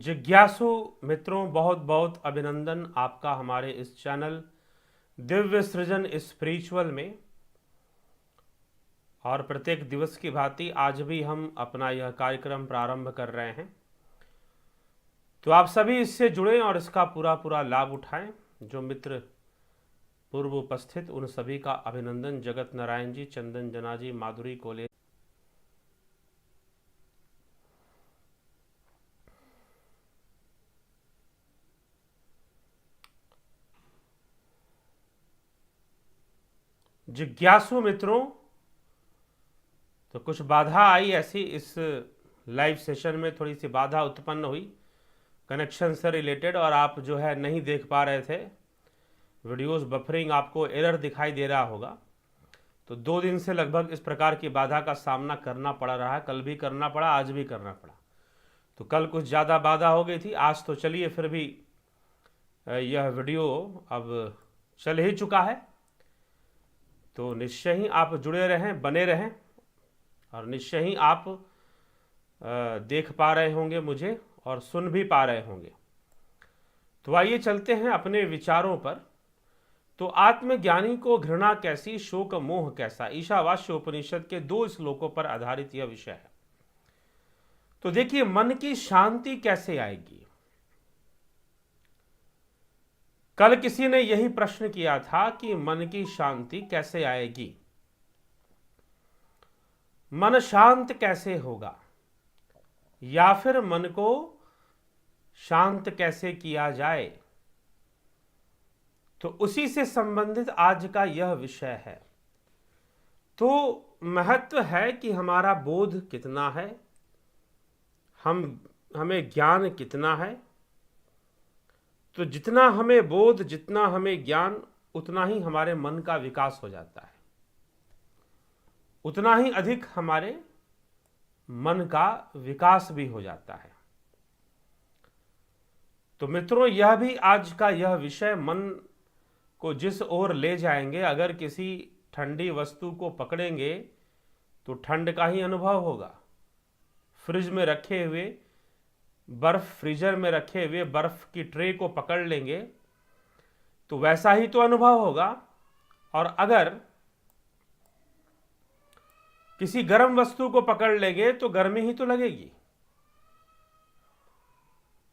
जिज्ञासु मित्रों, बहुत बहुत अभिनंदन आपका हमारे इस चैनल दिव्य सृजन स्पिरिचुअल में। और प्रत्येक दिवस की भांति आज भी हम अपना यह कार्यक्रम प्रारंभ कर रहे हैं, तो आप सभी इससे जुड़ें और इसका पूरा पूरा लाभ उठाएं। जो मित्र पूर्व उपस्थित, उन सभी का अभिनंदन। जगत नारायण जी, चंदन जना जी, माधुरी कोले, जिज्ञासु मित्रों, तो कुछ बाधा आई ऐसी इस लाइव सेशन में, थोड़ी सी बाधा उत्पन्न हुई कनेक्शन से रिलेटेड, और आप जो है नहीं देख पा रहे थे वीडियोस, बफरिंग, आपको एरर दिखाई दे रहा होगा। तो 2 दिन से लगभग इस प्रकार की बाधा का सामना करना पड़ रहा है। कल भी करना पड़ा, आज भी करना पड़ा। तो कल कुछ ज़्यादा बाधा हो गई थी, आज तो चलिए फिर भी यह वीडियो अब चल ही चुका है, तो निश्चय ही आप जुड़े रहें, बने रहें, और निश्चय ही आप देख पा रहे होंगे मुझे और सुन भी पा रहे होंगे। तो आइए चलते हैं अपने विचारों पर। तो आत्मज्ञानी को घृणा कैसी, शोक मोह कैसा, ईशावास्य उपनिषद के 2 श्लोकों पर आधारित यह विषय है। तो देखिए, मन की शांति कैसे आएगी। कल किसी ने यही प्रश्न किया था कि मन की शांति कैसे आएगी, मन शांत कैसे होगा, या फिर मन को शांत कैसे किया जाए। तो उसी से संबंधित आज का यह विषय है। तो महत्व है कि हमारा बोध कितना है, हमें ज्ञान कितना है। तो जितना हमें बोध, जितना हमें ज्ञान, उतना ही हमारे मन का विकास हो जाता है, उतना ही अधिक हमारे मन का विकास भी हो जाता है। तो मित्रों, यह भी आज का यह विषय, मन को जिस ओर ले जाएंगे। अगर किसी ठंडी वस्तु को पकड़ेंगे तो ठंड का ही अनुभव होगा। फ्रिज में रखे हुए बर्फ, फ्रीजर में रखे हुए बर्फ की ट्रे को पकड़ लेंगे तो वैसा ही तो अनुभव होगा। और अगर किसी गर्म वस्तु को पकड़ लेंगे तो गर्मी ही तो लगेगी।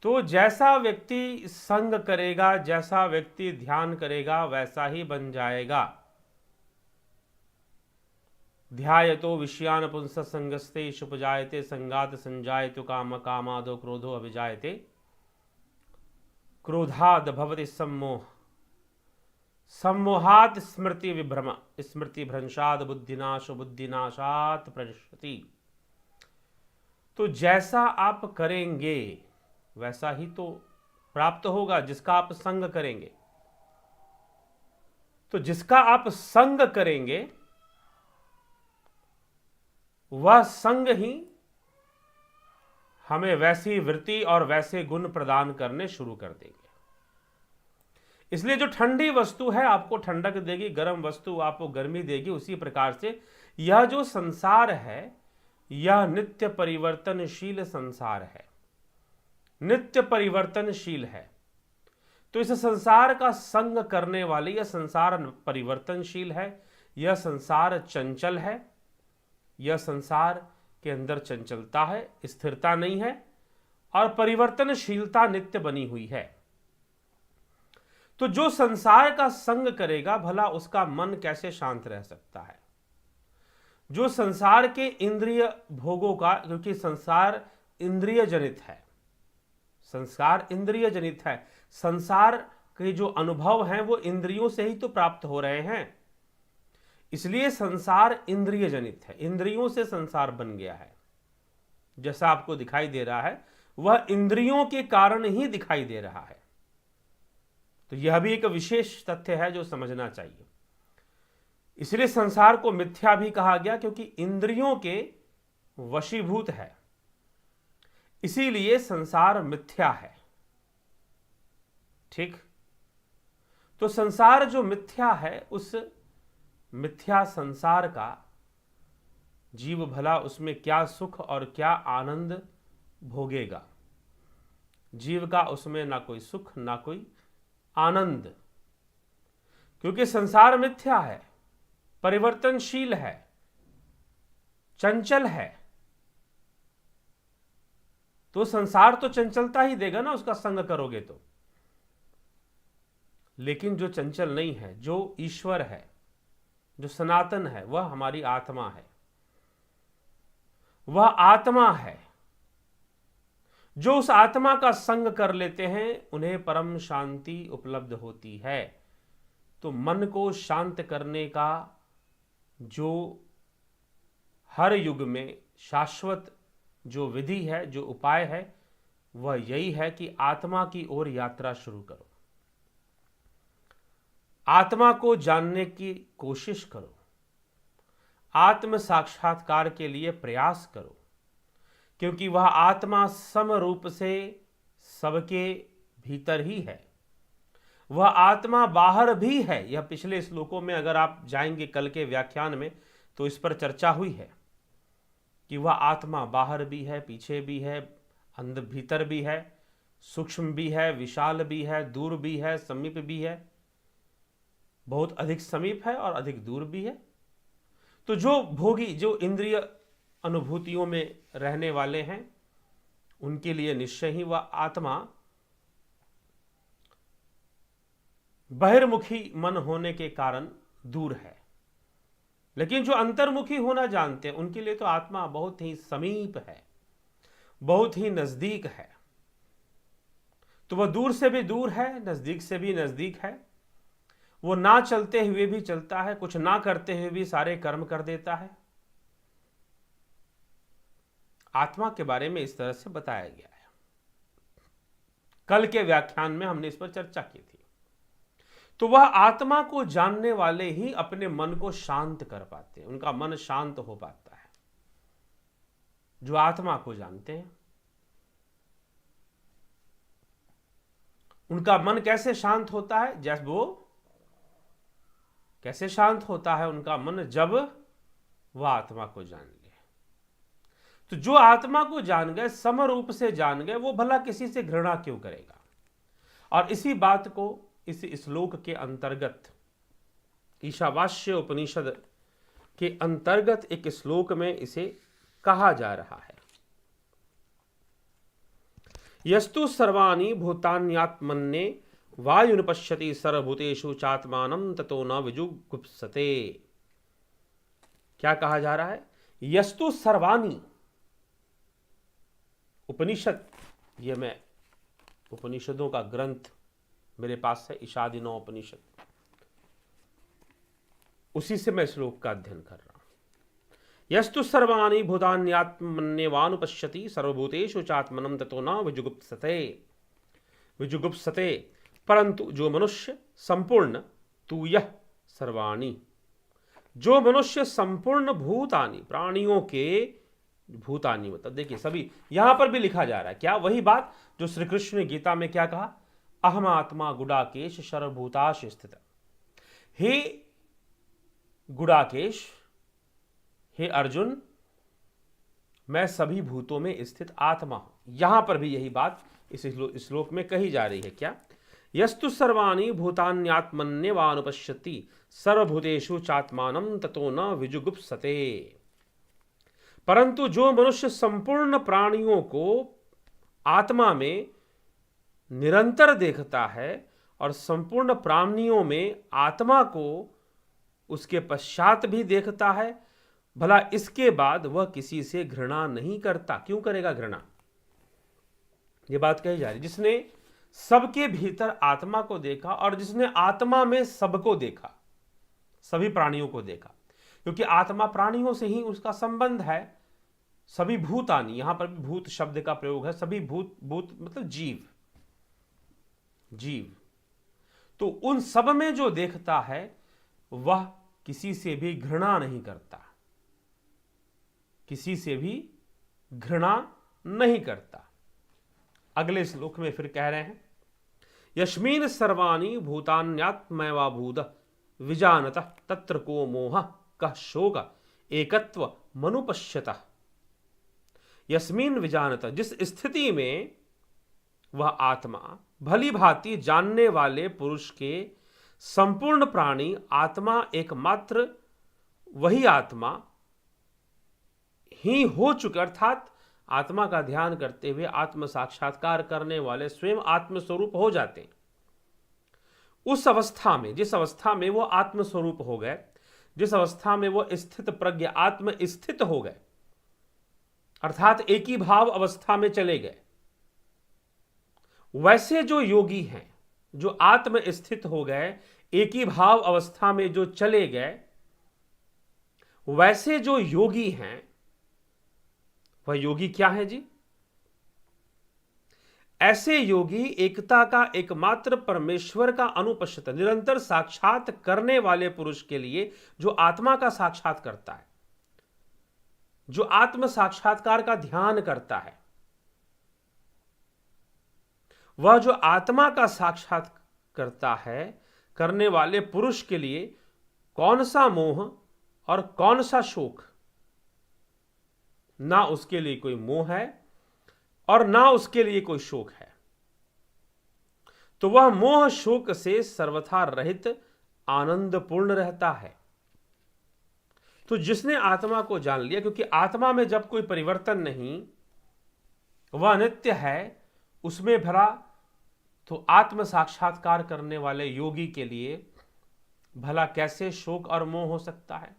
तो जैसा व्यक्ति संग करेगा, जैसा व्यक्ति ध्यान करेगा, वैसा ही बन जाएगा। ध्यायतो विषयान पुंस संगस्ते शुपजायते संगात संजायतु काम कामादो क्रोधो अभिजायते क्रोधाद भवति सम्मोह सम्मोहात स्मृति विभ्रम स्मृति भ्रंशाद बुद्धिनाश बुद्धिनाशात प्रणश्यति। तो जैसा आप करेंगे वैसा ही तो प्राप्त होगा, जिसका आप संग करेंगे। तो जिसका आप संग करेंगे वह संग ही हमें वैसी वृत्ति और वैसे गुण प्रदान करने शुरू कर देंगे। इसलिए जो ठंडी वस्तु है आपको ठंडक देगी, गर्म वस्तु आपको गर्मी देगी। उसी प्रकार से यह जो संसार है, यह नित्य परिवर्तनशील संसार है, नित्य परिवर्तनशील है। तो इस संसार का संग करने वाले, यह संसार परिवर्तनशील है, यह संसार चंचल है, यह संसार के अंदर चंचलता है, स्थिरता नहीं है, और परिवर्तनशीलता नित्य बनी हुई है। तो जो संसार का संग करेगा, भला उसका मन कैसे शांत रह सकता है। जो संसार के इंद्रिय भोगों का, क्योंकि संसार इंद्रिय जनित है, संसार इंद्रिय जनित है, संसार के जो अनुभव हैं वो इंद्रियों से ही तो प्राप्त हो रहे हैं। इसलिए संसार इंद्रिय जनित है, इंद्रियों से संसार बन गया है। जैसा आपको दिखाई दे रहा है वह इंद्रियों के कारण ही दिखाई दे रहा है। तो यह भी एक विशेष तथ्य है जो समझना चाहिए। इसलिए संसार को मिथ्या भी कहा गया, क्योंकि इंद्रियों के वशीभूत है, इसीलिए संसार मिथ्या है। ठीक। तो संसार जो मिथ्या है, उस मिथ्या संसार का जीव भला उसमें क्या सुख और क्या आनंद भोगेगा। जीव का उसमें ना कोई सुख ना कोई आनंद, क्योंकि संसार मिथ्या है, परिवर्तनशील है, चंचल है। तो संसार तो चंचलता ही देगा ना, उसका संग करोगे तो। लेकिन जो चंचल नहीं है, जो ईश्वर है, जो सनातन है, वह हमारी आत्मा है। वह आत्मा है। जो उस आत्मा का संग कर लेते हैं उन्हें परम शांति उपलब्ध होती है। तो मन को शांत करने का जो हर युग में शाश्वत जो विधि है, जो उपाय है, वह यही है कि आत्मा की ओर यात्रा शुरू करो, आत्मा को जानने की कोशिश करो, आत्म साक्षात्कार के लिए प्रयास करो, क्योंकि वह आत्मा सम रूप से सबके भीतर ही है। वह आत्मा बाहर भी है। यह पिछले श्लोकों में अगर आप जाएंगे कल के व्याख्यान में तो इस पर चर्चा हुई है कि वह आत्मा बाहर भी है, पीछे भी है, अंदर भीतर भी है, सूक्ष्म भी है, विशाल भी है, दूर भी है, समीप भी है, बहुत अधिक समीप है और अधिक दूर भी है। तो जो भोगी, जो इंद्रिय अनुभूतियों में रहने वाले हैं, उनके लिए निश्चय ही वह आत्मा बहिर्मुखी मन होने के कारण दूर है। लेकिन जो अंतर्मुखी होना जानते हैं उनके लिए तो आत्मा बहुत ही समीप है, बहुत ही नजदीक है। तो वह दूर से भी दूर है, नजदीक से भी नजदीक है। वो ना चलते हुए भी चलता है, कुछ ना करते हुए भी सारे कर्म कर देता है। आत्मा के बारे में इस तरह से बताया गया है। कल के व्याख्यान में हमने इस पर चर्चा की थी। तो वह आत्मा को जानने वाले ही अपने मन को शांत कर पाते हैं, उनका मन शांत हो पाता है। जो आत्मा को जानते हैं उनका मन कैसे शांत होता है? जैसे वो कैसे शांत होता है उनका मन? जब वह आत्मा को जान ले। तो जो आत्मा को जान गए, समरूप से जान गए, वो भला किसी से घृणा क्यों करेगा? और इसी बात को इस श्लोक के अंतर्गत, ईशावास्य उपनिषद के अंतर्गत एक श्लोक में इसे कहा जा रहा है। यस्तु सर्वाणि भूतान्यात्मन्ये वायुन पश्यति सर्वभूतेषु चात्मानं ततो न विजुगुप्सते। क्या कहा जा रहा है? यस्तु सर्वाणि, उपनिषद, ये मैं उपनिषदों का ग्रंथ मेरे पास है, ईशादिनो उपनिषद, उसी से मैं श्लोक का अध्ययन कर रहा हूं। यस्तु सर्वाणि भूतान्यात्मन्येवानुपश्यति सर्वभूतेषु चात्मनं ततो न विजुगुप्सते। विजुगुप्सते, परंतु जो मनुष्य संपूर्ण, तू यह सर्वाणि, जो मनुष्य संपूर्ण भूतानि, प्राणियों के, भूतानि मतलब देखिए सभी, यहां पर भी लिखा जा रहा है क्या? वही बात जो श्री कृष्ण ने गीता में क्या कहा? अहम आत्मा गुडाकेश सर्वभूताश स्थित। हे गुडाकेश, हे अर्जुन, मैं सभी भूतों में स्थित आत्मा हूं। यहां पर भी यही बात इस श्लोक में कही जा रही है। क्या? यस्तु सर्वाणि भूतान्यात्मन्येवानुपश्यति सर्वभूतेषु चात्मानं ततो न विजुगुप्सते। परंतु जो मनुष्य संपूर्ण प्राणियों को आत्मा में निरंतर देखता है और संपूर्ण प्राणियों में आत्मा को उसके पश्चात भी देखता है, भला इसके बाद वह किसी से घृणा नहीं करता। क्यों करेगा घृणा? यह बात कही जा रही। जिसने सबके भीतर आत्मा को देखा और जिसने आत्मा में सबको देखा, सभी प्राणियों को देखा, क्योंकि आत्मा प्राणियों से ही उसका संबंध है। सभी भूतानि, यहां पर भी भूत शब्द का प्रयोग है। सभी भूत, भूत मतलब जीव, जीव। तो उन सब में जो देखता है वह किसी से भी घृणा नहीं करता, किसी से भी घृणा नहीं करता। अगले श्लोक में फिर कह रहे हैं, यस्मिन् सर्वाणि भूतान्यात्मैवाभूत विजानतः तत्र को मोह कः शोक एकत्व मनुपश्यतः। यस्मिन् विजानतः, जिस स्थिति में वह आत्मा भली भांति जानने वाले पुरुष के संपूर्ण प्राणी आत्मा एकमात्र वही आत्मा ही हो चुके, अर्थात आत्मा का ध्यान करते हुए आत्म साक्षात्कार करने वाले स्वयं आत्मस्वरूप हो जाते हैं। उस अवस्था में, जिस अवस्था में वो आत्मस्वरूप हो गए, जिस अवस्था में वो स्थित प्रज्ञ आत्म स्थित हो गए, अर्थात एक ही भाव अवस्था में चले गए, वैसे जो योगी हैं, जो आत्म स्थित हो गए, एक ही भाव अवस्था में जो चले गए, वैसे जो योगी हैं, वह योगी क्या है जी? ऐसे योगी एकता का एकमात्र परमेश्वर का अनुपस्थित निरंतर साक्षात करने वाले पुरुष के लिए, जो आत्मा का साक्षात करता है, जो आत्म साक्षात्कार का ध्यान करता है, वह जो आत्मा का साक्षात करता है, करने वाले पुरुष के लिए कौन सा मोह और कौन सा शोक? ना उसके लिए कोई मोह है और ना उसके लिए कोई शोक है। तो वह मोह शोक से सर्वथा रहित आनंदपूर्ण रहता है। तो जिसने आत्मा को जान लिया, क्योंकि आत्मा में जब कोई परिवर्तन नहीं, वह नित्य है, उसमें भरा, तो आत्म साक्षात्कार करने वाले योगी के लिए भला कैसे शोक और मोह हो सकता है?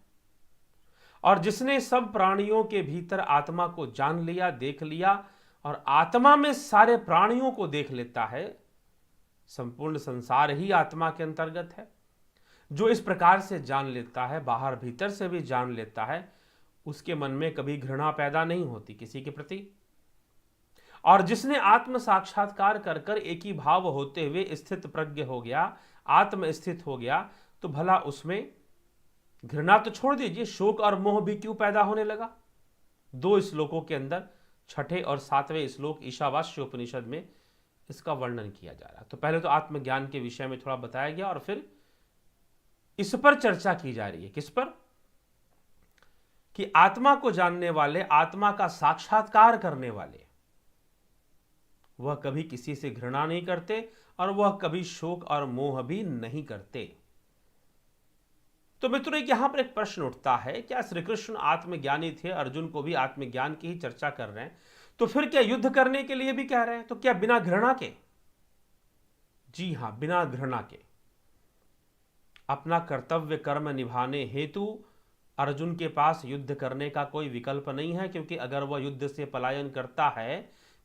और जिसने सब प्राणियों के भीतर आत्मा को जान लिया, देख लिया, और आत्मा में सारे प्राणियों को देख लेता है, संपूर्ण संसार ही आत्मा के अंतर्गत है, जो इस प्रकार से जान लेता है, बाहर भीतर से भी जान लेता है, उसके मन में कभी घृणा पैदा नहीं होती किसी के प्रति। और जिसने आत्म साक्षात्कार कर कर एक ही भाव होते हुए स्थित प्रज्ञ हो गया, आत्म स्थित हो गया, तो भला उसमें घृणा तो छोड़ दीजिए, शोक और मोह भी क्यों पैदा होने लगा? 2 श्लोकों के अंदर 6ठे और 7वें श्लोक ईशावास्य उपनिषद में इसका वर्णन किया जा रहा है। तो पहले तो आत्मज्ञान के विषय में थोड़ा बताया गया और फिर इस पर चर्चा की जा रही है। किस पर? कि आत्मा को जानने वाले, आत्मा का साक्षात्कार करने वाले, वह कभी किसी से घृणा नहीं करते और वह कभी शोक और मोह भी नहीं करते। तो मित्रों, यहां पर एक प्रश्न उठता है, क्या श्री कृष्ण आत्मज्ञानी थे, अर्जुन को भी आत्मज्ञान की ही चर्चा कर रहे हैं, तो फिर क्या युद्ध करने के लिए भी कह रहे हैं? तो क्या बिना घृणा के? जी हां, बिना घृणा के। अपना कर्तव्य कर्म निभाने हेतु अर्जुन के पास युद्ध करने का कोई विकल्प नहीं है, क्योंकि अगर वह युद्ध से पलायन करता है,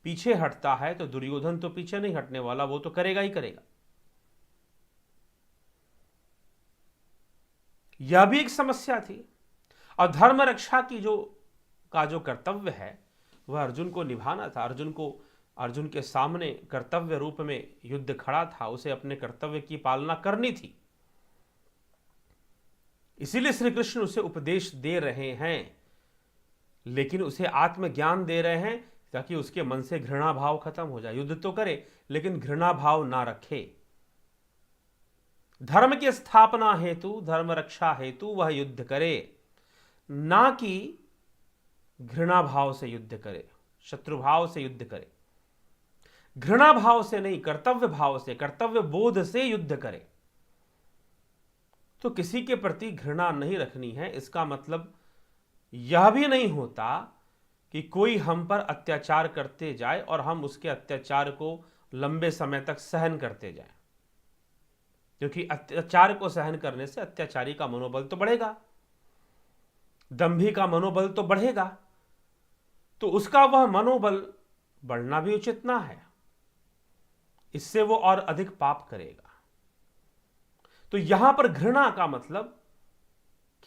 पीछे हटता है, तो दुर्योधन तो पीछे नहीं हटने वाला, वो तो करेगा ही करेगा। यह भी एक समस्या थी। और धर्म रक्षा की जो कर्तव्य है, वह अर्जुन को निभाना था। अर्जुन के सामने कर्तव्य रूप में युद्ध खड़ा था, उसे अपने कर्तव्य की पालना करनी थी। इसीलिए श्री कृष्ण उसे उपदेश दे रहे हैं, लेकिन उसे आत्मज्ञान दे रहे हैं ताकि उसके मन से घृणा भाव खत्म हो जाए। युद्ध तो करे, लेकिन घृणा भाव ना रखे। धर्म की स्थापना हेतु, धर्म रक्षा हेतु वह युद्ध करे, ना कि घृणा भाव से युद्ध करे, शत्रु भाव से युद्ध करे। घृणा भाव से नहीं, कर्तव्य भाव से, कर्तव्य बोध से युद्ध करे। तो किसी के प्रति घृणा नहीं रखनी है, इसका मतलब यह भी नहीं होता कि कोई हम पर अत्याचार करते जाए और हम उसके अत्याचार को लंबे समय तक सहन करते जाएं, क्योंकि अत्याचार को सहन करने से अत्याचारी का मनोबल तो बढ़ेगा, दंभी का मनोबल तो बढ़ेगा, तो उसका वह मनोबल बढ़ना भी उचित ना है, इससे वो और अधिक पाप करेगा। तो यहां पर घृणा का मतलब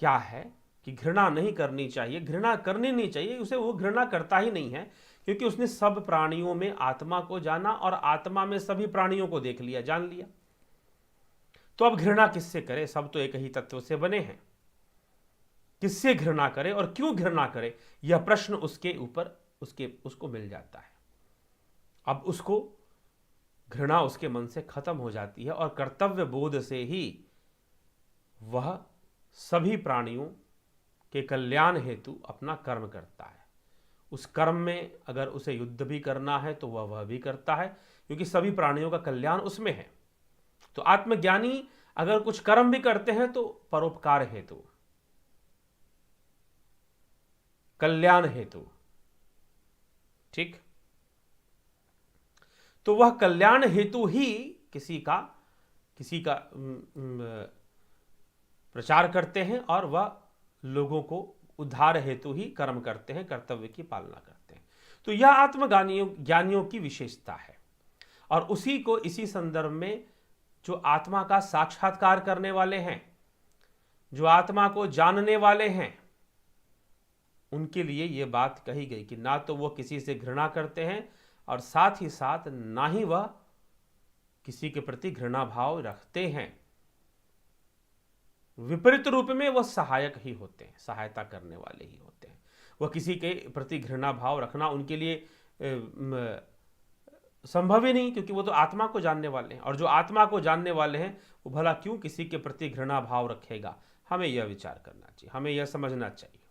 क्या है कि घृणा नहीं करनी चाहिए, घृणा करनी नहीं चाहिए, उसे वो घृणा करता ही नहीं है, क्योंकि उसने सब प्राणियों में आत्मा को जाना और आत्मा में सभी प्राणियों को देख लिया, जान लिया। तो अब घृणा किससे करे? सब तो एक ही तत्व से बने हैं, किससे घृणा करे और क्यों घृणा करे, यह प्रश्न उसके ऊपर उसको मिल जाता है। अब उसको घृणा उसके मन से खत्म हो जाती है और कर्तव्य बोध से ही वह सभी प्राणियों के कल्याण हेतु अपना कर्म करता है। उस कर्म में अगर उसे युद्ध भी करना है तो वह भी करता है, क्योंकि सभी प्राणियों का कल्याण उसमें है। तो आत्मज्ञानी अगर कुछ कर्म भी करते हैं तो परोपकार हेतु, कल्याण हेतु, ठीक। तो वह कल्याण हेतु ही किसी का प्रचार करते हैं और वह लोगों को उद्धार हेतु ही कर्म करते हैं, कर्तव्य की पालना करते हैं। तो यह ज्ञानियों की विशेषता है। और उसी को इसी संदर्भ में जो आत्मा का साक्षात्कार करने वाले हैं, जो आत्मा को जानने वाले हैं, उनके लिए यह बात कही गई कि ना तो वो किसी से घृणा करते हैं और साथ ही साथ ना ही वह किसी के प्रति घृणा भाव रखते हैं। विपरीत रूप में वह सहायक ही होते हैं, सहायता करने वाले ही होते हैं। वह किसी के प्रति घृणा भाव रखना उनके लिए संभव ही नहीं, क्योंकि वो तो आत्मा को जानने वाले हैं, और जो आत्मा को जानने वाले हैं वो भला क्यों किसी के प्रति घृणा भाव रखेगा। हमें यह विचार करना चाहिए, हमें यह समझना चाहिए।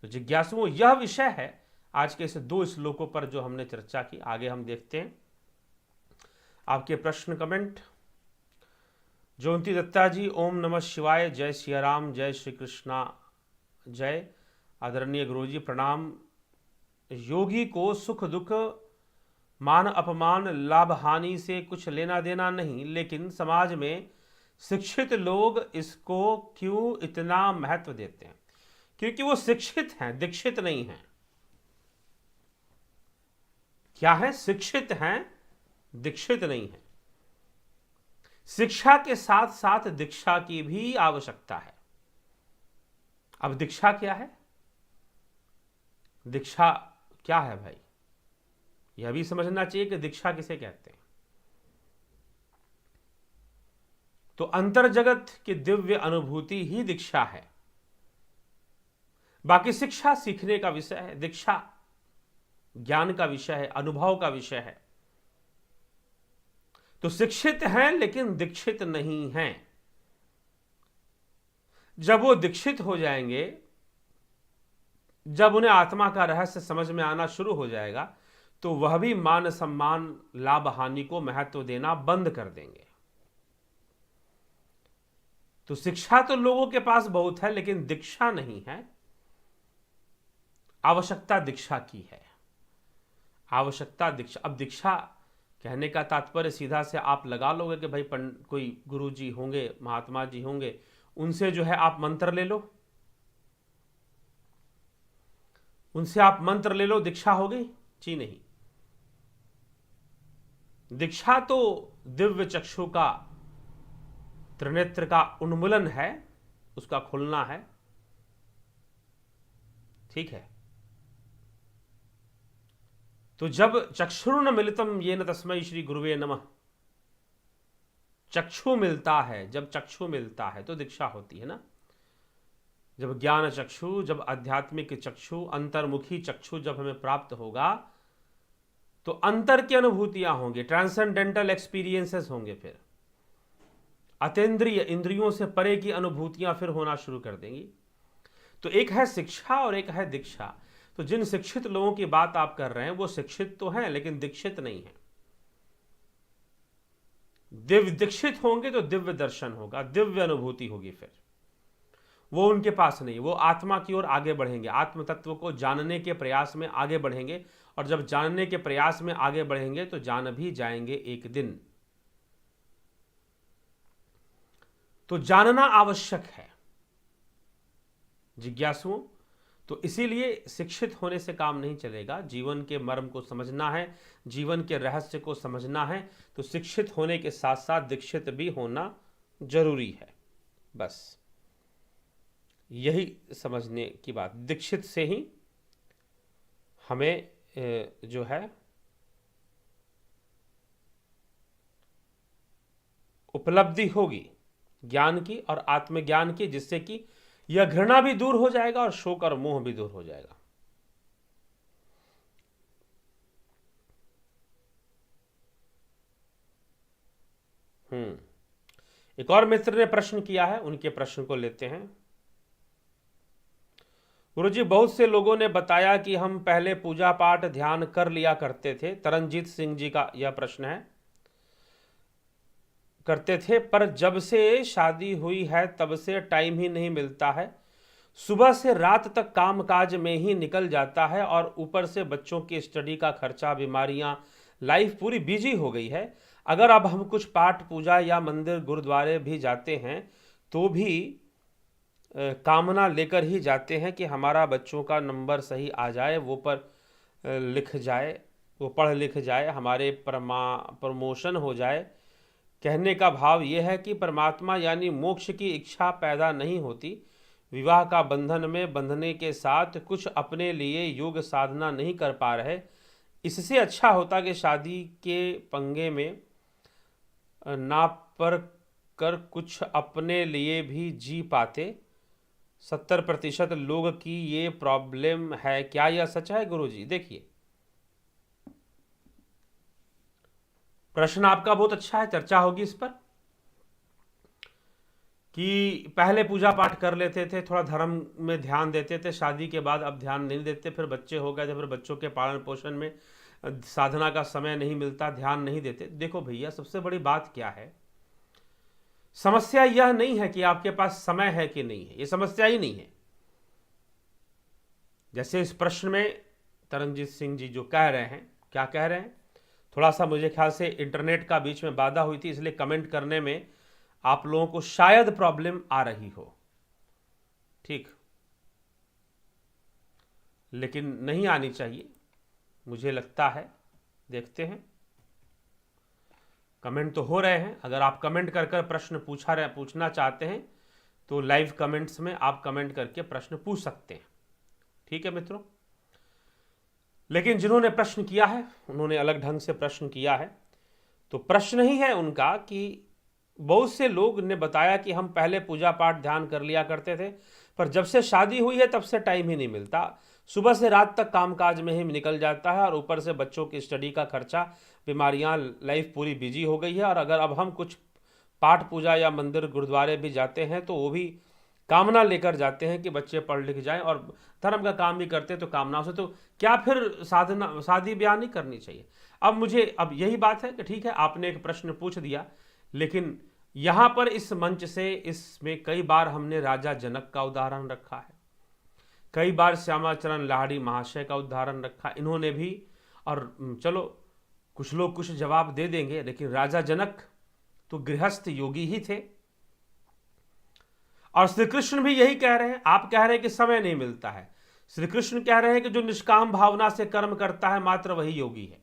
तो जिज्ञासुओं, यह विषय है आज के इस 2 श्लोकों पर जो हमने चर्चा की। आगे हम देखते हैं आपके प्रश्न कमेंट। ज्योति दत्ता जी, ओम नमः शिवाय, जय सिया राम, जय श्री कृष्णा, जय। आदरणीय गुरुजी प्रणाम। योगी को सुख दुख, मान अपमान, लाभ हानि से कुछ लेना देना नहीं, लेकिन समाज में शिक्षित लोग इसको क्यों इतना महत्व देते हैं? क्योंकि वो शिक्षित हैं, दीक्षित नहीं हैं। क्या है? शिक्षित हैं, दीक्षित नहीं है। शिक्षा के साथ साथ दीक्षा की भी आवश्यकता है। अब दीक्षा क्या है? दीक्षा क्या है भाई? यह भी समझना चाहिए कि दीक्षा किसे कहते हैं। तो अंतर जगत की दिव्य अनुभूति ही दीक्षा है। बाकी शिक्षा सीखने का विषय है, दीक्षा ज्ञान का विषय है, अनुभव का विषय है। तो शिक्षित हैं लेकिन दीक्षित नहीं हैं। जब वो दीक्षित हो जाएंगे, जब उन्हें आत्मा का रहस्य समझ में आना शुरू हो जाएगा, तो वह भी मान सम्मान, लाभ हानि को महत्व देना बंद कर देंगे। तो शिक्षा तो लोगों के पास बहुत है, लेकिन दीक्षा नहीं है। आवश्यकता दीक्षा की है, आवश्यकता दीक्षा। अब दीक्षा कहने का तात्पर्य सीधा से आप लगा लोगे कि भाई कोई गुरु जी होंगे, महात्मा जी होंगे, उनसे जो है आप मंत्र ले लो, उनसे आप मंत्र ले लो, दीक्षा हो गई? जी नहीं। दीक्षा तो दिव्य चक्षु का, त्रिनेत्र का उन्मूलन है, उसका खुलना है, ठीक है। तो जब चक्षुर्न मिलितम येन तस्मै श्री गुरुवे नमः, चक्षु मिलता है, जब चक्षु मिलता है तो दीक्षा होती है ना। जब ज्ञान चक्षु, जब आध्यात्मिक चक्षु, अंतर्मुखी चक्षु जब हमें प्राप्त होगा तो अंतर की अनुभूतियां होंगी, ट्रांसेंडेंटल एक्सपीरियंसेस होंगे, फिर अतीन्द्रिय, इंद्रियों से परे की अनुभूतियां फिर होना शुरू कर देंगी। तो एक है शिक्षा और एक है दीक्षा। तो जिन शिक्षित लोगों की बात आप कर रहे हैं वो शिक्षित तो हैं लेकिन दीक्षित नहीं है। दिव्य दीक्षित होंगे तो दिव्य दर्शन होगा, दिव्य अनुभूति होगी, फिर वो उनके पास नहीं। वो आत्मा की ओर आगे बढ़ेंगे, आत्म तत्व को जानने के प्रयास में आगे बढ़ेंगे, और जब जानने के प्रयास में आगे बढ़ेंगे तो जान भी जाएंगे एक दिन। तो जानना आवश्यक है जिज्ञासुओं। तो इसीलिए शिक्षित होने से काम नहीं चलेगा, जीवन के मर्म को समझना है, जीवन के रहस्य को समझना है, तो शिक्षित होने के साथ साथ दीक्षित भी होना जरूरी है। बस यही समझने की बात। दीक्षित से ही हमें जो है उपलब्धि होगी ज्ञान की और आत्मज्ञान की, जिससे कि यह घृणा भी दूर हो जाएगा और शोक और मोह भी दूर हो जाएगा। एक और मित्र ने प्रश्न किया है, उनके प्रश्न को लेते हैं। गुरुजी, बहुत से लोगों ने बताया कि हम पहले पूजा पाठ ध्यान कर लिया करते थे। तरनजीत सिंह जी का यह प्रश्न है। करते थे, पर जब से शादी हुई है तब से टाइम ही नहीं मिलता है। सुबह से रात तक कामकाज में ही निकल जाता है और ऊपर से बच्चों की स्टडी का खर्चा, बीमारियां, लाइफ पूरी बिजी हो गई है। अगर अब हम कुछ पाठ पूजा या मंदिर गुरुद्वारे भी जाते हैं तो भी कामना लेकर ही जाते हैं कि हमारा बच्चों का नंबर सही आ जाए, वो लिख जाए, वो पढ़ लिख जाए, हमारे प्रमोशन हो जाए। कहने का भाव यह है कि परमात्मा यानी मोक्ष की इच्छा पैदा नहीं होती। विवाह का बंधन में बंधने के साथ कुछ अपने लिए योग साधना नहीं कर पा रहे। इससे अच्छा होता कि शादी के पंगे में ना पर कर कुछ अपने लिए भी जी पाते। 70% लोग की ये प्रॉब्लम है। क्या यह सच है गुरुजी? देखिए, प्रश्न आपका बहुत अच्छा है, चर्चा होगी इस पर। कि पहले पूजा पाठ कर लेते थे, थोड़ा धर्म में ध्यान देते थे, शादी के बाद अब ध्यान नहीं देते, फिर बच्चे हो गए थे, फिर बच्चों के पालन पोषण में साधना का समय नहीं मिलता, ध्यान नहीं देते। देखो भैया, सबसे बड़ी बात क्या है, समस्या यह नहीं है कि आपके पास समय है कि नहीं है, यह समस्या ही नहीं है। जैसे इस प्रश्न में तरनजीत सिंह जी जो कह रहे हैं, क्या कह रहे हैं, थोड़ा सा मुझे ख्याल से इंटरनेट का बीच में बाधा हुई थी, इसलिए कमेंट करने में आप लोगों को शायद प्रॉब्लम आ रही हो, ठीक, लेकिन नहीं आनी चाहिए मुझे लगता है। देखते हैं, कमेंट तो हो रहे हैं। अगर आप कमेंट कर कर प्रश्न पूछना चाहते हैं तो लाइव कमेंट्स में आप कमेंट करके प्रश्न पूछ सकते हैं, ठीक है मित्रों। लेकिन जिन्होंने प्रश्न किया है उन्होंने अलग ढंग से प्रश्न किया है। तो प्रश्न ही है उनका कि बहुत से लोग ने बताया कि हम पहले पूजा पाठ ध्यान कर लिया करते थे, पर जब से शादी हुई है तब से टाइम ही नहीं मिलता। सुबह से रात तक कामकाज में ही निकल जाता है और ऊपर से बच्चों की स्टडी का खर्चा, बीमारियां, लाइफ पूरी बिजी हो गई है। और अगर अब हम कुछ पाठ पूजा या मंदिर गुरुद्वारे भी जाते हैं तो वो भी कामना लेकर जाते हैं कि बच्चे पढ़ लिख जाएं, और धर्म का काम भी करते हैं तो कामनाओं से। तो क्या फिर शादी ब्याह नहीं करनी चाहिए? अब यही बात है कि ठीक है, आपने एक प्रश्न पूछ दिया, लेकिन यहां पर इस मंच से इसमें कई बार हमने राजा जनक का उदाहरण रखा है, कई बार श्यामाचरण लाहिड़ी महाशय का उदाहरण रखा, इन्होंने भी, और चलो कुछ लोग कुछ जवाब दे देंगे, लेकिन राजा जनक तो गृहस्थ योगी ही थे। और श्री कृष्ण भी यही कह रहे हैं। आप कह रहे हैं कि समय नहीं मिलता है, श्री कृष्ण कह रहे हैं कि जो निष्काम भावना से कर्म करता है मात्र वही योगी है।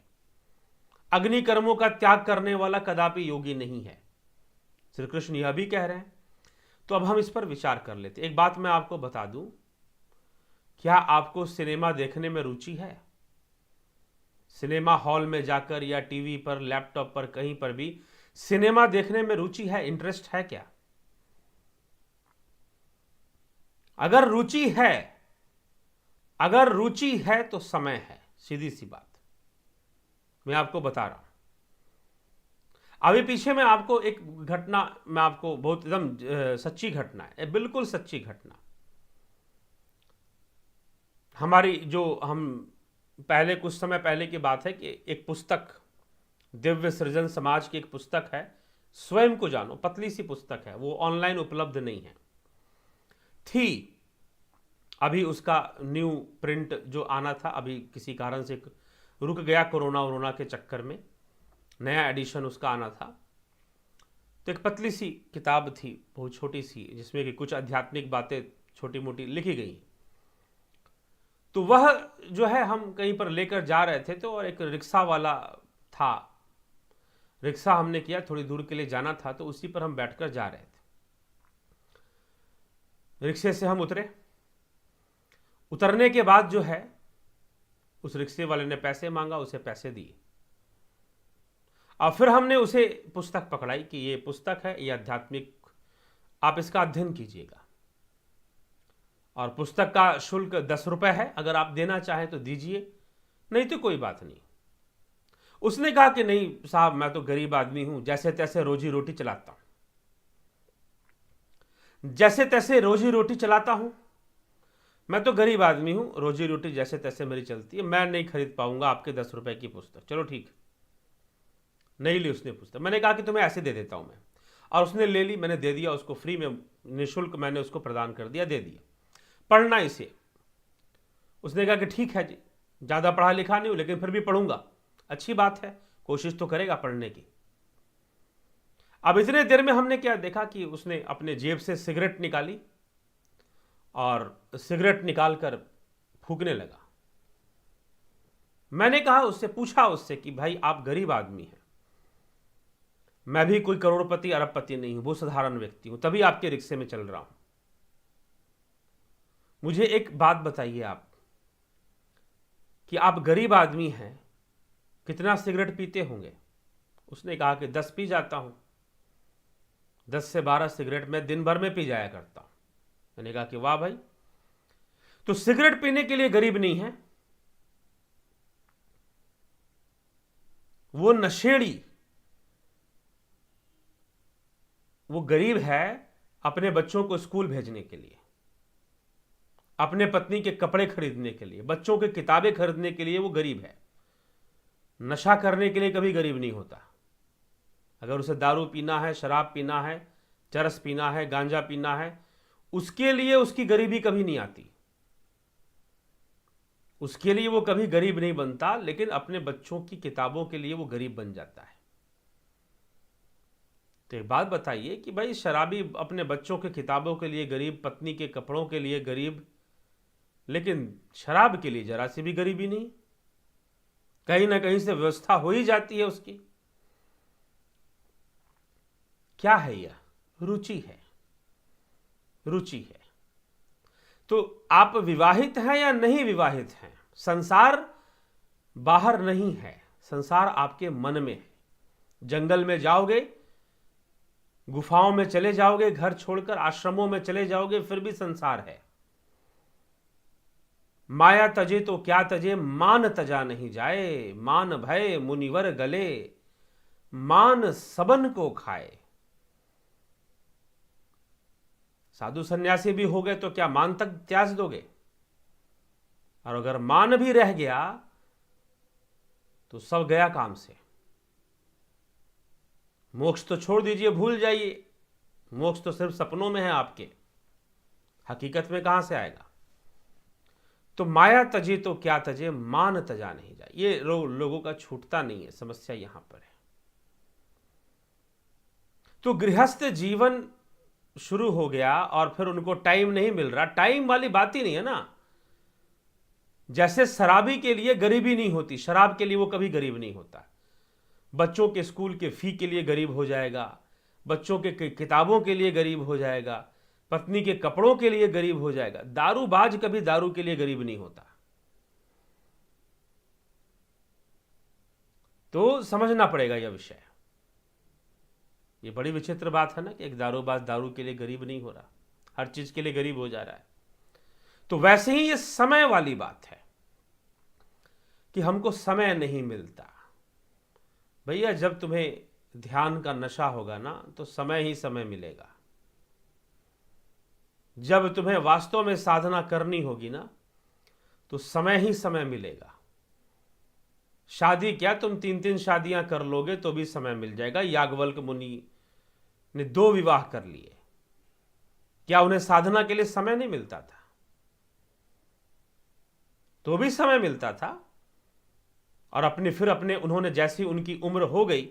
अग्नि कर्मों का त्याग करने वाला कदापि योगी नहीं है, श्री कृष्ण यह भी कह रहे हैं। तो अब हम इस पर विचार कर लेते। एक बात मैं आपको बता दूं, क्या आपको सिनेमा देखने में रुचि है? सिनेमा हॉल में जाकर या टीवी पर, लैपटॉप पर, कहीं पर भी सिनेमा देखने में रुचि है, इंटरेस्ट है क्या? अगर रुचि है तो समय है, सीधी सी बात मैं आपको बता रहा हूं। अभी पीछे मैं आपको एक घटना, मैं आपको बहुत एकदम सच्ची घटना है, बिल्कुल सच्ची घटना। हमारी जो हम पहले कुछ समय पहले की बात है कि एक पुस्तक, दिव्य सृजन समाज की एक पुस्तक है, स्वयं को जानो, पतली सी पुस्तक है, वो ऑनलाइन उपलब्ध नहीं है, थी। अभी उसका न्यू प्रिंट जो आना था अभी किसी कारण से रुक गया, कोरोना के चक्कर में नया एडिशन उसका आना था। तो एक पतली सी किताब थी, बहुत छोटी सी, जिसमें कि कुछ आध्यात्मिक बातें छोटी मोटी लिखी गई। तो वह जो है हम कहीं पर लेकर जा रहे थे, तो और एक रिक्शा वाला था, रिक्शा हमने किया, थोड़ी दूर के लिए जाना था, तो उसी पर हम बैठकर जा रहे थे। रिक्शे से हम उतरने के बाद जो है उस रिक्शे वाले ने पैसे मांगा, उसे पैसे दिए, और फिर हमने उसे पुस्तक पकड़ाई कि ये पुस्तक है, ये आध्यात्मिक, आप इसका अध्ययन कीजिएगा, और पुस्तक का शुल्क 10 रुपए है, अगर आप देना चाहें तो दीजिए, नहीं तो कोई बात नहीं। उसने कहा कि नहीं साहब, मैं तो गरीब आदमी हूं, जैसे तैसे रोजी रोटी चलाता हूं, मैं तो गरीब आदमी हूँ, रोजी रोटी जैसे तैसे मेरी चलती है, मैं नहीं खरीद पाऊंगा आपके 10 रुपए की पुस्तक। चलो ठीक, नहीं ली उसने पुस्तक। मैंने कहा कि तुम्हें ऐसे दे देता हूँ मैं, और उसने ले ली, मैंने दे दिया उसको फ्री में, निःशुल्क मैंने उसको प्रदान कर दिया, दे दिया, पढ़ना इसे। उसने कहा कि ठीक है जी, ज़्यादा पढ़ा लिखा नहीं हूँ लेकिन फिर भी पढ़ूंगा। अच्छी बात है, कोशिश तो करेगा पढ़ने की। अब इतने देर में हमने क्या देखा कि उसने अपने जेब से सिगरेट निकाली और सिगरेट निकालकर फूकने लगा। मैंने कहा उससे, पूछा उससे कि भाई आप गरीब आदमी हैं, मैं भी कोई करोड़पति अरबपति नहीं हूं, वो साधारण व्यक्ति हूं, तभी आपके रिक्शे में चल रहा हूं। मुझे एक बात बताइए आप, कि आप गरीब आदमी हैं, कितना सिगरेट पीते होंगे? उसने कहा कि 10 पी जाता हूं, 10 से 12 सिगरेट मैं दिन भर में पी जाया करता हूं। मैंने कहा कि वाह भाई, तो सिगरेट पीने के लिए गरीब नहीं है, वो नशेड़ी, वो गरीब है अपने बच्चों को स्कूल भेजने के लिए, अपने पत्नी के कपड़े खरीदने के लिए, बच्चों के किताबें खरीदने के लिए वो गरीब है। नशा करने के लिए कभी गरीब नहीं होता। अगर उसे दारू पीना है, शराब पीना है, चरस पीना है, गांजा पीना है, उसके लिए उसकी गरीबी कभी नहीं आती, उसके लिए वो कभी गरीब नहीं बनता, लेकिन अपने बच्चों की किताबों के लिए वो गरीब बन जाता है। तो एक बात बताइए कि भाई शराबी अपने बच्चों के किताबों के लिए गरीब, पत्नी के कपड़ों के लिए गरीब, लेकिन शराब के लिए जरा सी भी गरीबी नहीं। कहीं ना कहीं से व्यवस्था हो ही जाती है उसकी। क्या है यह? रुचि है, रुचि है। तो आप विवाहित हैं या नहीं विवाहित हैं, संसार बाहर नहीं है, संसार आपके मन में है। जंगल में जाओगे, गुफाओं में चले जाओगे, घर छोड़कर आश्रमों में चले जाओगे, फिर भी संसार है। माया तजे तो क्या तजे, मान तजा नहीं जाए, मान भय मुनिवर गले, मान सबन को खाए। साधु सन्यासी भी हो गए तो क्या मान तक त्याग दोगे? और अगर मान भी रह गया तो सब गया काम से। मोक्ष तो छोड़ दीजिए, भूल जाइए, मोक्ष तो सिर्फ सपनों में है आपके, हकीकत में कहां से आएगा? तो माया तजे तो क्या तजे, मान तजा नहीं जाए, ये लोगों का छूटता नहीं है, समस्या यहां पर है। तो गृहस्थ जीवन शुरू हो गया और फिर उनको टाइम नहीं मिल रहा। टाइम वाली बात ही नहीं है ना। जैसे शराबी के लिए गरीबी नहीं होती, शराब के लिए वो कभी गरीब नहीं होता। बच्चों के स्कूल के फी के लिए गरीब हो जाएगा, बच्चों के किताबों के लिए गरीब हो जाएगा, पत्नी के कपड़ों के लिए गरीब हो जाएगा। दारूबाज कभी दारू के लिए गरीब नहीं होता। तो समझना पड़ेगा यह विषय। ये बड़ी विचित्र बात है ना कि एक दारूबाज दारू के लिए गरीब नहीं हो रहा, हर चीज के लिए गरीब हो जा रहा है। तो वैसे ही ये समय वाली बात है कि हमको समय नहीं मिलता। भैया जब तुम्हें ध्यान का नशा होगा ना तो समय ही समय मिलेगा। जब तुम्हें वास्तव में साधना करनी होगी ना तो समय ही समय मिलेगा। शादी क्या, तुम 3-3 शादियां कर लोगे तो भी समय मिल जाएगा। याज्ञवल्क्य मुनि ने 2 विवाह कर लिए, क्या उन्हें साधना के लिए समय नहीं मिलता था? तो भी समय मिलता था। और उन्होंने जैसी उनकी उम्र हो गई,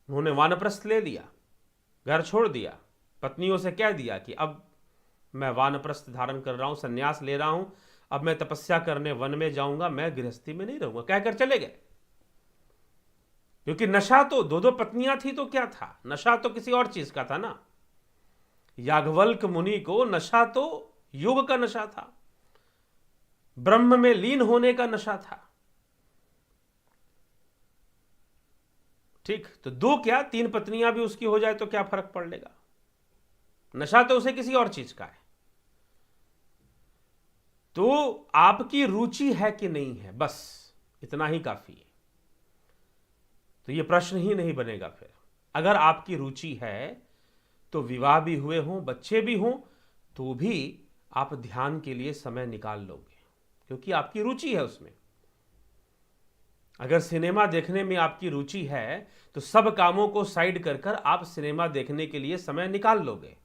उन्होंने वानप्रस्थ ले लिया, घर छोड़ दिया, पत्नियों से कह दिया कि अब मैं वानप्रस्थ धारण कर रहा हूं, संन्यास ले रहा हूं, अब मैं तपस्या करने वन में जाऊंगा, मैं गृहस्थी में नहीं रहूंगा, कहकर चले गए। क्योंकि नशा तो 2-2 पत्नियां थी तो क्या था, नशा तो किसी और चीज का था ना। याज्ञवल्क्य मुनि को नशा तो योग का नशा था, ब्रह्म में लीन होने का नशा था। ठीक, तो 2 क्या 3 पत्नियां भी उसकी हो जाए तो क्या फर्क पड़ लेगा, नशा तो उसे किसी और चीज का है। तो आपकी रुचि है कि नहीं है, बस इतना ही काफी है। तो यह प्रश्न ही नहीं बनेगा फिर। अगर आपकी रुचि है तो विवाह भी हुए हों, बच्चे भी हों, तो भी आप ध्यान के लिए समय निकाल लोगे, क्योंकि आपकी रुचि है उसमें। अगर सिनेमा देखने में आपकी रुचि है तो सब कामों को साइड कर कर आप सिनेमा देखने के लिए समय निकाल लोगे।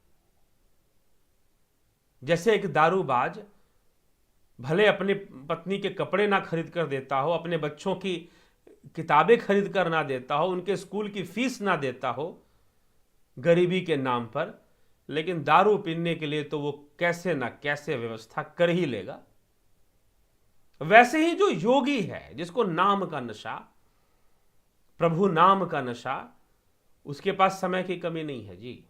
जैसे एक दारूबाज भले अपनी पत्नी के कपड़े ना खरीद कर देता हो, अपने बच्चों की किताबें खरीद कर ना देता हो, उनके स्कूल की फीस ना देता हो गरीबी के नाम पर, लेकिन दारू पीने के लिए तो वो कैसे ना कैसे व्यवस्था कर ही लेगा। वैसे ही जो योगी है, जिसको नाम का नशा, प्रभु नाम का नशा, उसके पास समय की कमी नहीं है जी।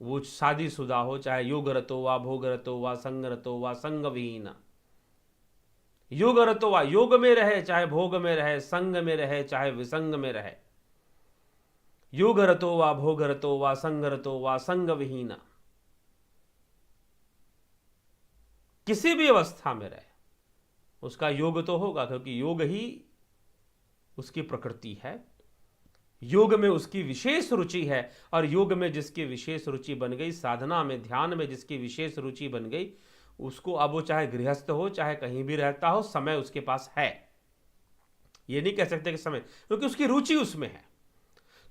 वो शादीशुदा हो, चाहे योग रतो वा भोग रतो वा संग रतो वा संग विहीन, योग रतो वा योग में रहे, चाहे भोग में रहे, संग में रहे, चाहे विसंग में रहे, योग रतो वा भोग रतो वा संग रतो वा संग विहीन, किसी भी अवस्था में रहे उसका योग तो होगा, क्योंकि योग ही उसकी प्रकृति है। योग में उसकी विशेष रुचि है, और योग में जिसकी विशेष रुचि बन गई, साधना में ध्यान में जिसकी विशेष रुचि बन गई, उसको अब वो चाहे गृहस्थ हो चाहे कहीं भी रहता हो, समय उसके पास है। ये नहीं कह सकते कि समय, क्योंकि उसकी रुचि उसमें है।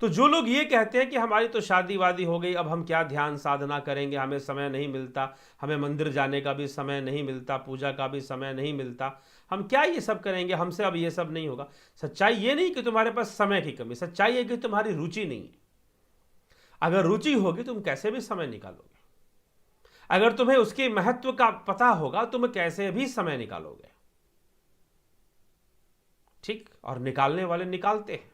तो जो लोग ये कहते हैं कि हमारी तो शादी वादी हो गई, अब हम क्या ध्यान साधना करेंगे, हमें समय नहीं मिलता, हमें मंदिर जाने का भी समय नहीं मिलता, पूजा का भी समय नहीं मिलता, हम क्या ये सब करेंगे, हमसे अब ये सब नहीं होगा। सच्चाई ये नहीं कि तुम्हारे पास समय की कमी, सच्चाई है कि तुम्हारी रुचि नहीं है। अगर रुचि होगी तुम कैसे भी समय निकालोगे। अगर तुम्हें उसके महत्व का पता होगा तुम कैसे भी समय निकालोगे। ठीक, और निकालने वाले निकालते हैं।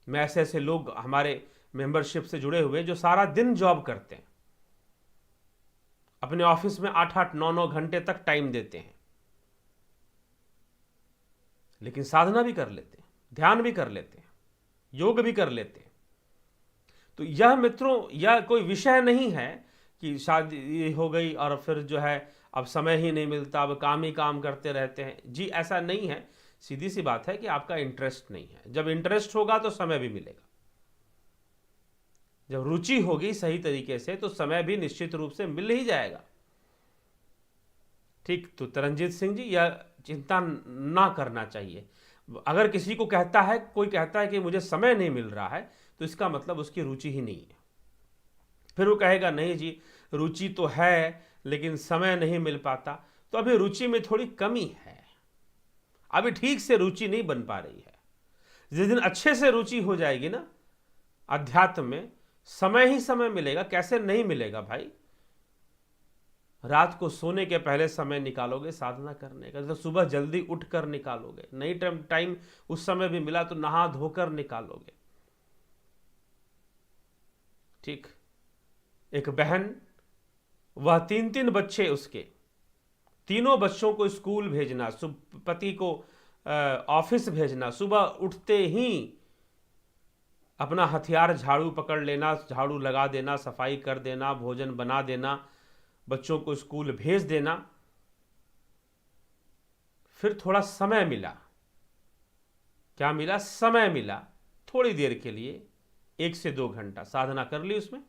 मैं ऐसे ऐसे लोग हमारे मेंबरशिप से जुड़े हुए जो सारा दिन जॉब करते हैं, अपने ऑफिस में 8-8, 9-9 घंटे तक टाइम देते हैं, लेकिन साधना भी कर लेते हैं, ध्यान भी कर लेते हैं, योग भी कर लेते हैं। तो यह मित्रों, यह कोई विषय नहीं है कि शादी हो गई और फिर जो है अब समय ही नहीं मिलता, अब काम ही काम करते रहते हैं। जी ऐसा नहीं है। सीधी सी बात है कि आपका इंटरेस्ट नहीं है। जब इंटरेस्ट होगा तो समय भी मिलेगा। जब रुचि होगी सही तरीके से तो समय भी निश्चित रूप से मिल ही जाएगा। ठीक, तो तरनजीत सिंह जी, यह चिंता ना करना चाहिए। अगर किसी को कहता है, कोई कहता है कि मुझे समय नहीं मिल रहा है, तो इसका मतलब उसकी रुचि ही नहीं है। फिर वो कहेगा नहीं जी रुचि तो है लेकिन समय नहीं मिल पाता, तो अभी रुचि में थोड़ी कमी है, अभी ठीक से रुचि नहीं बन पा रही है। जिस दिन अच्छे से रुचि हो जाएगी ना अध्यात्म में, समय ही समय मिलेगा। कैसे नहीं मिलेगा भाई? रात को सोने के पहले समय निकालोगे साधना करने का, तो सुबह जल्दी उठकर निकालोगे। नहीं टाइम उस समय भी मिला तो नहा धोकर निकालोगे। ठीक, एक बहन, वह 3-3 बच्चे, उसके तीनों बच्चों को स्कूल भेजना, पति को ऑफिस भेजना, सुबह उठते ही अपना हथियार झाड़ू पकड़ लेना, झाड़ू लगा देना, सफाई कर देना, भोजन बना देना, बच्चों को स्कूल भेज देना। फिर थोड़ा समय मिला, क्या मिला? समय मिला, थोड़ी देर के लिए 1 से 2 घंटा साधना कर ली उसमें।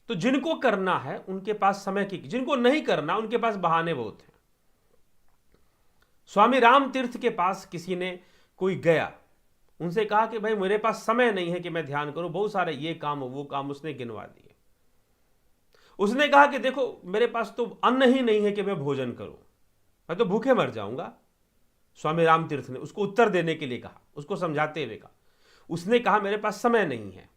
तो जिनको करना है उनके पास समय की, जिनको नहीं करना उनके पास बहाने बहुत हैं। स्वामी राम तीर्थ के पास किसी ने कोई गया, उनसे कहा कि भाई मेरे पास समय नहीं है कि मैं ध्यान करूं, बहुत सारे ये काम वो काम उसने गिनवा दिए। उसने कहा कि देखो मेरे पास तो अन्न ही नहीं है कि मैं भोजन करूं, मैं तो भूखे मर जाऊंगा। स्वामी राम तीर्थ ने उसको उत्तर देने के लिए कहा, उसको समझाते हुए कहा। उसने कहा मेरे पास समय नहीं है।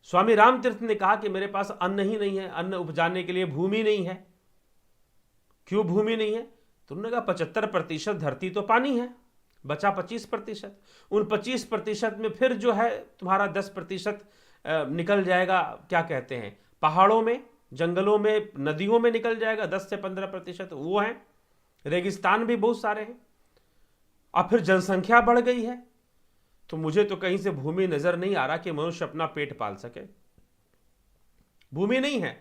स्वामी राम तीर्थ ने कहा कि मेरे पास अन्न ही नहीं है, अन्न उपजाने के लिए भूमि नहीं है। क्यों भूमि नहीं है? तो उन्होंने कहा 75% धरती तो पानी है, बचा 25%। उन 25% में फिर जो है तुम्हारा 10% निकल जाएगा, क्या कहते हैं, पहाड़ों में, जंगलों में, नदियों में निकल जाएगा। 10 से 15% वो है। रेगिस्तान भी बहुत सारे हैं। और फिर जनसंख्या बढ़ गई है, तो मुझे तो कहीं से भूमि नजर नहीं आ रहा कि मनुष्य अपना पेट पाल सके। भूमि नहीं है,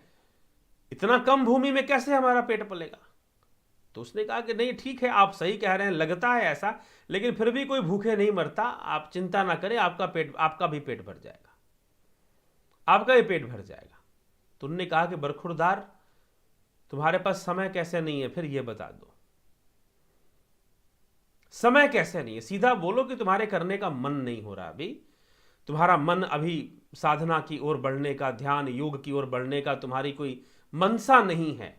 इतना कम भूमि में कैसे हमारा पेट पलेगा? तो उसने कहा कि नहीं ठीक है, आप सही कह रहे हैं, लगता है ऐसा, लेकिन फिर भी कोई भूखे नहीं मरता, आप चिंता ना करें, आपका भी पेट भर जाएगा, आपका भी पेट भर जाएगा। तो उन्होंने कहा कि बरखुरदार, तुम्हारे पास समय कैसे नहीं है, फिर ये बता दो समय कैसे नहीं है। सीधा बोलो कि तुम्हारे करने का मन नहीं हो रहा, अभी तुम्हारा मन अभी साधना की ओर बढ़ने का, ध्यान योग की ओर बढ़ने का तुम्हारी कोई मनसा नहीं है,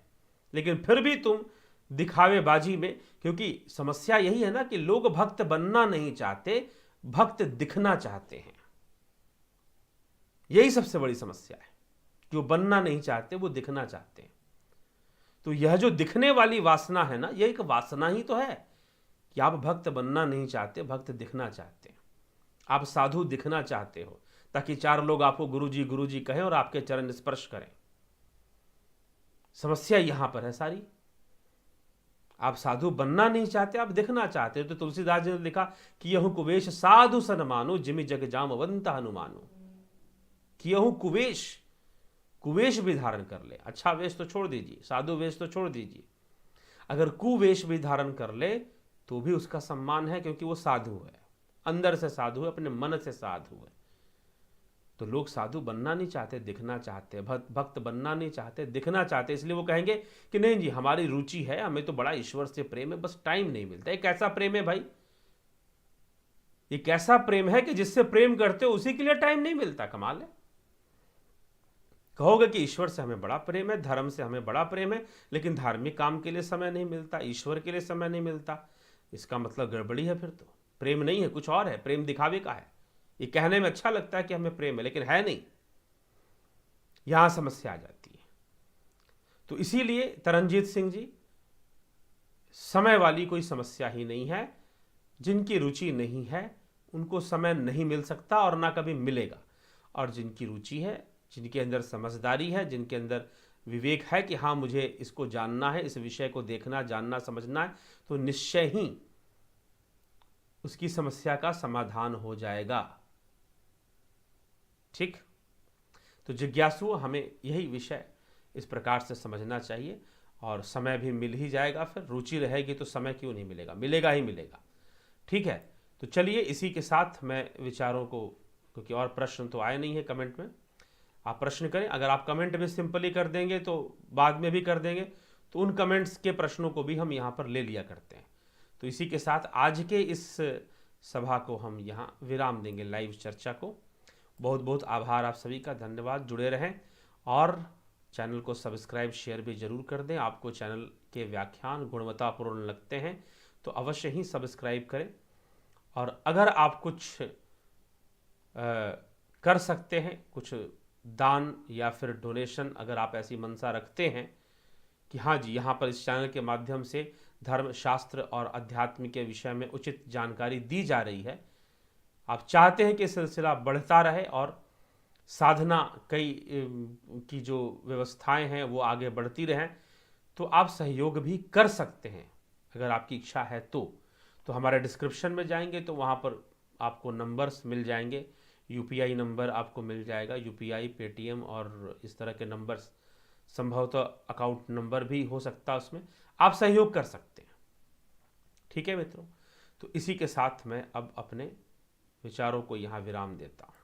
लेकिन फिर भी तुम दिखावेबाजी में, क्योंकि समस्या यही है ना कि लोग भक्त बनना नहीं चाहते, भक्त दिखना चाहते हैं। यही सबसे बड़ी समस्या है, जो बनना नहीं चाहते वो दिखना चाहते हैं। तो यह जो दिखने वाली वासना है ना, यह एक वासना ही तो है कि आप भक्त बनना नहीं चाहते, भक्त दिखना चाहते हैं। आप साधु दिखना चाहते हो ताकि चार लोग आपको गुरुजी कहें और आपके चरण स्पर्श करें। समस्या यहां पर है सारी। आप साधु बनना नहीं चाहते, आप दिखना चाहते हो। तो तुलसीदास जी ने लिखा कि यहु कुवेश साधु सन मानो, जिमि जग जामवंत हनुमानो। कि यहु कुवेश, कुवेश भी धारण कर ले, अच्छा वेश तो छोड़ दीजिए, साधु वेश तो छोड़ दीजिए, अगर कुवेश भी धारण कर ले तो भी उसका सम्मान है, क्योंकि वो साधु है, अंदर से साधु है, अपने मन से साधु है। तो लोग साधु बनना नहीं चाहते, दिखना चाहते, भक्त बनना नहीं चाहते, दिखना चाहते। इसलिए वो कहेंगे कि नहीं जी, हमारी रुचि है, हमें तो बड़ा ईश्वर से प्रेम है, बस टाइम नहीं मिलता। एक ऐसा प्रेम है भाई, एक ऐसा प्रेम है कि जिससे प्रेम करते हो उसी के लिए टाइम नहीं मिलता। कमाल है। कहोगे कि ईश्वर से हमें बड़ा प्रेम है, धर्म से हमें बड़ा प्रेम है, लेकिन धार्मिक काम के लिए समय नहीं मिलता, ईश्वर के लिए समय नहीं मिलता। इसका मतलब गड़बड़ी है, फिर तो प्रेम नहीं है, कुछ और है, प्रेम दिखावे का है। ये कहने में अच्छा लगता है कि हमें प्रेम है, लेकिन है नहीं। यहां समस्या आ जाती है। तो इसीलिए तरनजीत सिंह जी, समय वाली कोई समस्या ही नहीं है। जिनकी रुचि नहीं है उनको समय नहीं मिल सकता और ना कभी मिलेगा। और जिनकी रुचि है, जिनके अंदर समझदारी है, जिनके अंदर विवेक है कि हाँ मुझे इसको जानना है, इस विषय को देखना, जानना, समझना है, तो निश्चय ही उसकी समस्या का समाधान हो जाएगा। ठीक। तो जिज्ञासु हमें यही विषय इस प्रकार से समझना चाहिए, और समय भी मिल ही जाएगा। फिर रुचि रहेगी तो समय क्यों नहीं मिलेगा, मिलेगा ही मिलेगा। ठीक है। तो चलिए, इसी के साथ मैं विचारों को, क्योंकि और प्रश्न तो आए नहीं है कमेंट में, आप प्रश्न करें। अगर आप कमेंट में सिंपली कर देंगे तो बाद में भी कर देंगे, तो उन कमेंट्स के प्रश्नों को भी हम यहाँ पर ले लिया करते हैं। तो इसी के साथ आज के इस सभा को हम यहाँ विराम देंगे, लाइव चर्चा को। बहुत बहुत आभार आप सभी का, धन्यवाद। जुड़े रहें और चैनल को सब्सक्राइब, शेयर भी जरूर कर दें। आपको चैनल के व्याख्यान गुणवत्तापूर्ण लगते हैं तो अवश्य ही सब्सक्राइब करें। और अगर आप कुछ कर सकते हैं, कुछ दान या फिर डोनेशन, अगर आप ऐसी मनसा रखते हैं कि हाँ जी, यहाँ पर इस चैनल के माध्यम से धर्म, शास्त्र और अध्यात्म के विषय में उचित जानकारी दी जा रही है, आप चाहते हैं कि सिलसिला बढ़ता रहे और साधना कई की जो व्यवस्थाएं हैं वो आगे बढ़ती रहें, तो आप सहयोग भी कर सकते हैं अगर आपकी इच्छा है तो हमारे डिस्क्रिप्शन में जाएंगे तो वहाँ पर आपको नंबर्स मिल जाएंगे, यूपीआई नंबर आपको मिल जाएगा, यूपीआई, पेटीएम और इस तरह के नंबर्स, संभवतः अकाउंट नंबर भी हो सकता है, उसमें आप सहयोग कर सकते हैं। ठीक है मित्रों, तो इसी के साथ मैं अब अपने विचारों को यहाँ विराम देता हूँ।